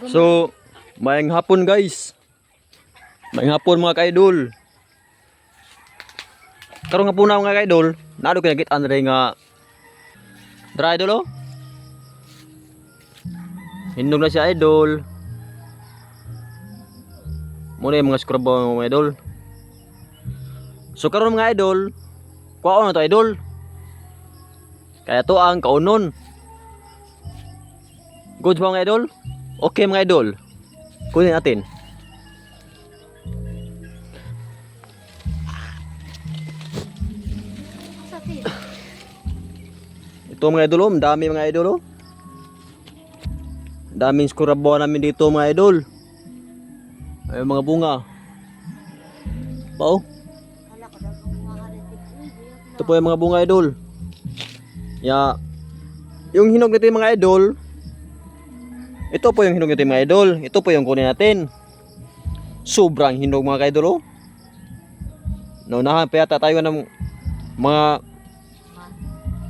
So, maayong hapon guys. Maayong hapon mga ka-idol. Karong nga po na mga ka-idol, naado kinakitaan rin nga dra idol oh. Hindog na siya idol. Muna yung mga skrabaw mga idol. So karon mga idol, kuwaon na to idol. Kaya to ang kaunon. Good mga idol. Okay mga idol. Kunin natin. Ito mga idol, oh, dami mga idol oh. Daming skurabo namin dito mga idol. Ay mga bunga. Pa oh. Ito po yung mga bunga idol. Ya. Yung hinog nito mga idol. Ito po yung hinog nito mga idol. Ito po yung kunin natin. Sobrang hinog mga idol oh. Naunahan pa yata tayo ng mga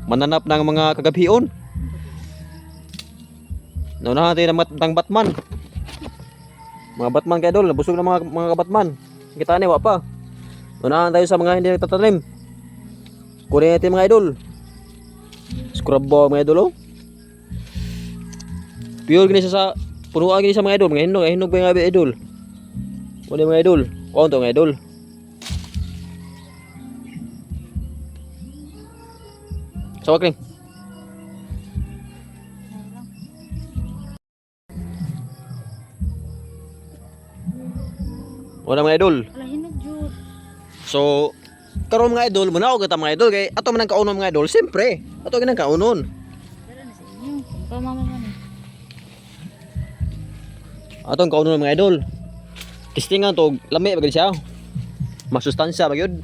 mananap ng mga kagabion. Naunahan tayo ng Batman. Mga Batman kaya idol, nabusog na mga Batman. Kita ni wa pa. Naunahan tayo sa mga hindi nagtatanim. Kunin natin mga idol. Skrabo mga idol oh. Pure gini sa punuan gini sa mga idol, mga hinog ba yung idol. Kunin mga idol. Kuha to mga idol. Sawak ring. Wala mga idol. Wala hinog jud. So, karon mga idol, muna ako kita mga idol kay ato man ang kaunon mga idol, siyempre. Ato ginang kaunon. Dara na sa inyo. Pamama man. Ato ang kaunon mga idol. Testingan to, lami ba gid siya? Masustansya ba gyud?